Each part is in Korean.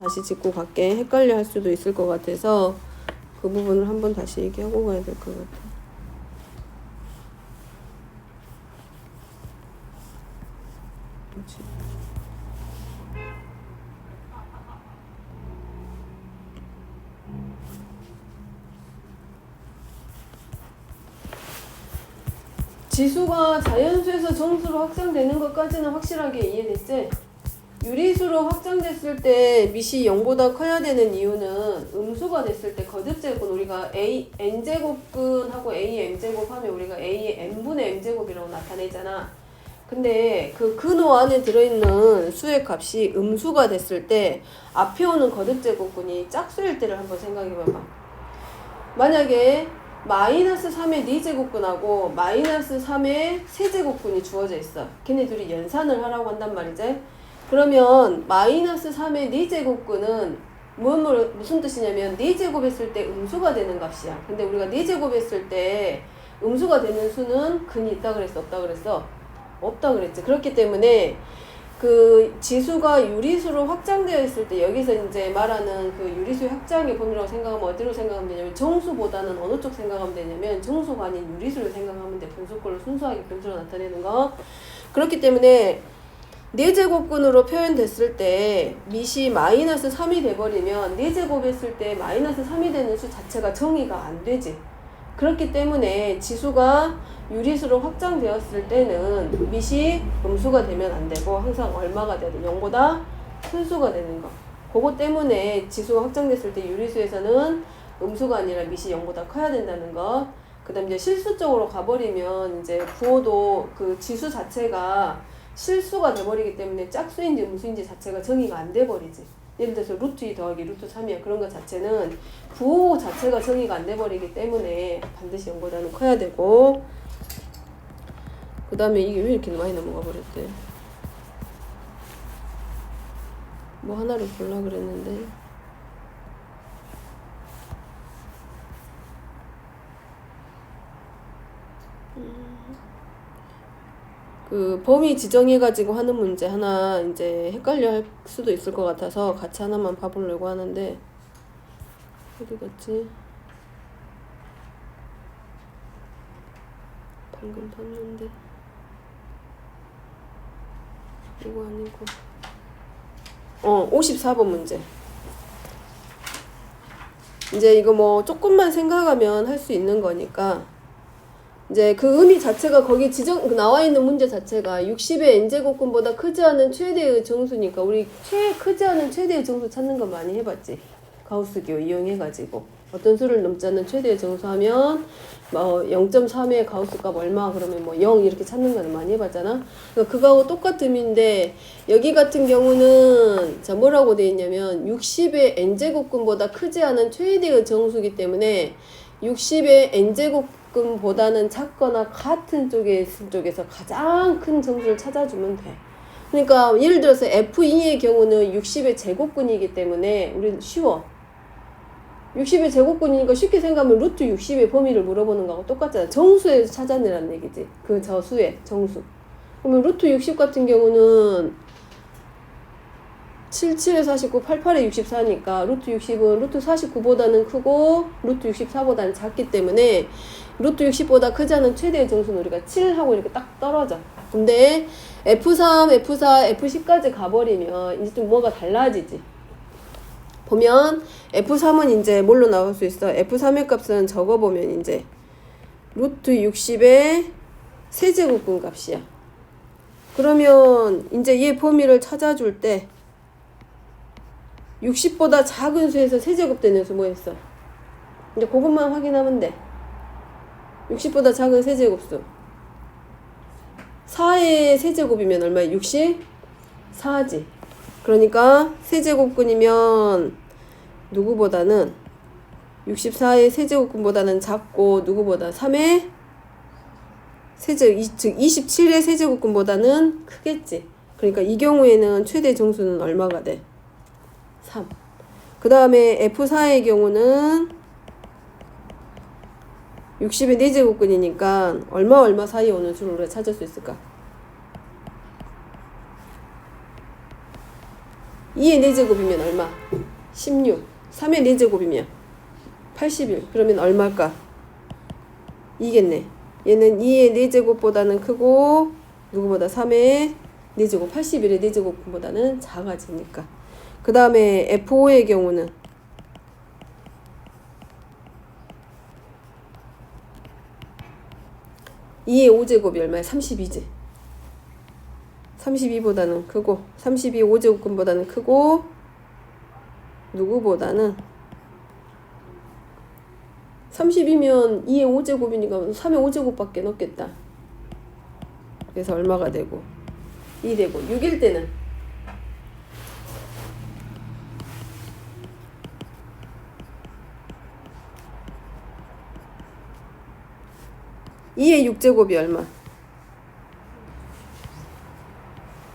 다시 짚고 갈게. 헷갈려 할 수도 있을 것 같아서 그 부분을 한번 다시 얘기하고 가야 될 것 같아. 그렇지. 지수가 자연수에서 정수로 확장되는 것까지는 확실하게 이해됐지? 유리수로 확장됐을 때 밑이 0보다 커야 되는 이유는 음수가 됐을 때 거듭제곱은 우리가 a n제곱근하고 a m제곱 하면 우리가 a의 n분의 m제곱이라고 나타내잖아. 근데 그 근호 안에 들어있는 수의 값이 음수가 됐을 때 앞에 오는 거듭제곱근이 짝수일 때를 한번 생각해봐봐. 만약에 마이너스 3의 4제곱근하고 마이너스 3의 세제곱근이 주어져 있어. 걔네 둘이 연산을 하라고 한단 말이지. 그러면 마이너스 3의 4제곱근은 무슨 뜻이냐면 4제곱 했을 때 음수가 되는 값이야. 근데 우리가 4제곱 했을 때 음수가 되는 수는 근이 있다 그랬어? 없다 그랬어? 없다 그랬지. 그렇기 때문에 그 지수가 유리수로 확장되어 있을 때 여기서 이제 말하는 그 유리수의 확장의 범위라고 생각하면 어디로 생각하면 되냐면 정수보다는 어느 쪽 생각하면 되냐면 정수가 아닌 유리수를 생각하면 돼. 분수꼴로 순수하게 분수로 나타내는 거. 그렇기 때문에 4제곱근으로 표현됐을 때 밑이 마이너스 3이 돼버리면 4제곱 했을 때 마이너스 3이 되는 수 자체가 정의가 안 되지. 그렇기 때문에 지수가 유리수로 확장되었을 때는 밑이 음수가 되면 안 되고 항상 얼마가 돼야 돼? 0보다 큰 수가 되는 거. 그거 때문에 지수가 확장됐을 때 유리수에서는 음수가 아니라 밑이 0보다 커야 된다는 거. 그 다음 이제 실수적으로 가버리면 이제 부호도 그 지수 자체가 실수가 돼버리기 때문에 짝수인지 음수인지 자체가 정의가 안 돼버리지. 예를 들어서 루트 2 더하기 루트 3이야. 그런 것 자체는 부호 자체가 정의가 안 돼버리기 때문에 반드시 0보다는 커야 되고, 그 다음에 이게 왜 이렇게 많이 넘어가 버렸대? 뭐 하나를 볼라 그랬는데 그 범위 지정해가지고 하는 문제 하나 이제 헷갈려 할 수도 있을 것 같아서 같이 하나만 봐보려고 하는데, 어디 갔지? 방금 봤는데 이거 아니고 54번 문제. 이제 이거 뭐 조금만 생각하면 할 수 있는 거니까 이제 그 의미 자체가 거기 나와 있는 문제 자체가 60의 n제곱근보다 크지 않은 최대의 정수니까 우리 크지 않은 최대의 정수 찾는 거 많이 해봤지. 가우스기호 이용해가지고 어떤 수를 넘지 않는 최대의 정수하면 뭐 0.3의 가우스값 얼마 그러면 뭐 0 이렇게 찾는 거는 많이 해봤잖아. 그러니까 그거하고 똑같은 의미인데 여기 같은 경우는 자 뭐라고 돼 있냐면 60의 n제곱근보다 크지 않은 최대의 정수기 때문에 60의 n제곱근보다는 작거나 같은 쪽에 있을 쪽에서 가장 큰 정수를 찾아주면 돼. 그러니까 예를 들어서 F2의 경우는 60의 제곱근이기 때문에 우리는 쉬워. 60의 제곱근이니까 쉽게 생각하면 루트 60의 범위를 물어보는 거하고 똑같잖아. 정수에서 찾아내라는 얘기지. 그 저수의 정수. 그러면 루트 60 같은 경우는 77에 49, 88에 64니까 루트 60은 루트 49보다는 크고 루트 64보다는 작기 때문에 루트 60보다 크지 않은 최대의 정수는 우리가 7하고 이렇게 딱 떨어져. 근데 F3, F4, F10까지 가버리면 이제 좀 뭐가 달라지지. 보면 F3은 이제 뭘로 나올 수 있어? F3의 값은 적어보면 이제 루트 60의 세제곱근 값이야. 그러면 이제 얘 범위를 찾아줄 때 60보다 작은 수에서 세제곱 되는 수 뭐 했어? 이제 그것만 확인하면 돼. 60보다 작은 세제곱수 4의 세제곱이면 얼마야? 64지. 그러니까 세제곱근이면 누구보다는 64의 세제곱근보다는 작고 누구보다 3의 즉 27의 세제곱근보다는 크겠지. 그러니까 이 경우에는 최대 정수는 얼마가 돼? 3. 그 다음에 F4의 경우는 60의 4제곱근이니까 얼마 사이에 오는 수를 우리가 찾을 수 있을까? 2의 4제곱이면 얼마? 16. 3의 4제곱이면 81. 그러면 얼마일까? 이겠네. 얘는 2의 4제곱보다는 크고 누구보다 3의 4제곱 81의 4제곱보다는 작아지니까. 그 다음에 F5의 경우는 2의 5제곱이 얼마야? 32지. 32보다는 크고 32 5제곱근보다는 크고 누구보다는 30이면 2의 5제곱이니까 3의 5제곱밖에 없겠다. 그래서 얼마가 되고 2 되고 6일 때는 2의 6제곱이 얼마?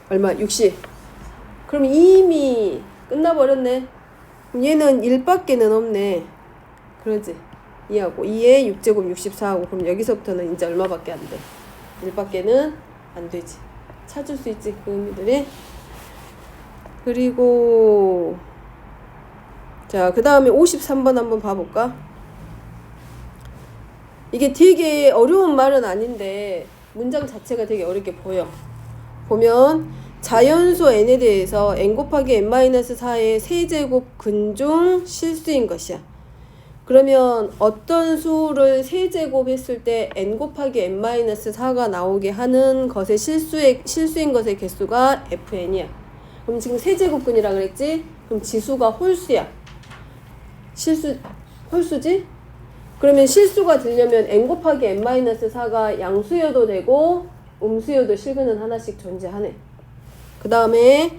얼마? 60. 그럼 이미 끝나버렸네. 그럼 얘는 1밖에는 없네. 그러지? 2하고 2의 6제곱 64하고 그럼 여기서부터는 이제 얼마밖에 안 돼? 1밖에는 안 되지. 찾을 수 있지 그 의미들이. 그리고 자 그 다음에 53번 한번 봐볼까? 이게 되게 어려운 말은 아닌데 문장 자체가 되게 어렵게 보여. 보면 자연수 n에 대해서 n 곱하기 n-4의 세제곱 근중 실수인 것이야. 그러면 어떤 수를 세제곱했을 때 n 곱하기 n-4가 나오게 하는 것의 실수인 것의 개수가 fn이야. 그럼 지금 세제곱근이라 그랬지? 그럼 지수가 홀수야. 홀수지? 그러면 실수가 되려면 n 곱하기 n-4가 양수여도 되고 음수여도 실근은 하나씩 존재하네. 그 다음에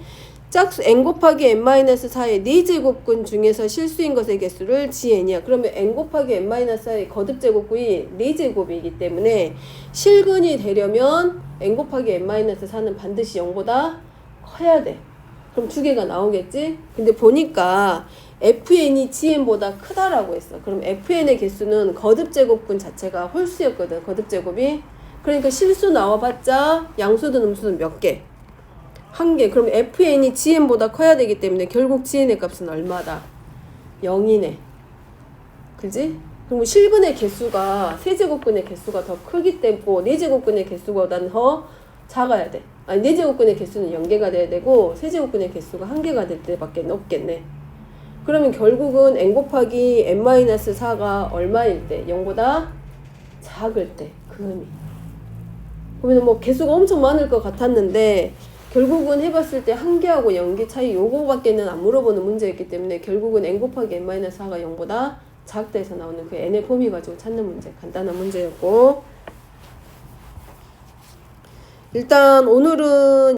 짝수 n 곱하기 n-4의 4제곱근 중에서 실수인 것의 개수를 GN이야. 그러면 n 곱하기 n-4의 거듭제곱근이 4제곱이기 때문에 실근이 되려면 n 곱하기 n-4는 반드시 0보다 커야 돼. 그럼 두 개가 나오겠지? 근데 보니까 FN이 GN보다 크다라고 했어. 그럼 FN의 개수는 거듭제곱근 자체가 홀수였거든. 거듭제곱이. 그러니까 실수 나와봤자 양수든 음수든 몇 개? 한 개. 그럼 FN이 GN보다 커야 되기 때문에 결국 GN의 값은 얼마다? 0이네. 그지? 그럼 실근의 개수가 세제곱근의 개수가 더 크기 때문에 4제곱근의 개수보다는 더 작아야 돼. 아니 4제곱근의 개수는 0개가 돼야 되고 세제곱근의 개수가 1개가 될 때밖에 없겠네. 그러면 결국은 n 곱하기 n-4가 얼마일 때? 0보다 작을 때. 그 의미. 그러면 뭐 개수가 엄청 많을 것 같았는데 결국은 해봤을 때 1개하고 0개 차이 요거밖에는 안 물어보는 문제였기 때문에 결국은 n 곱하기 n-4가 0보다 작다 해서 나오는 그 n의 범위 가지고 찾는 문제. 간단한 문제였고 일단 오늘은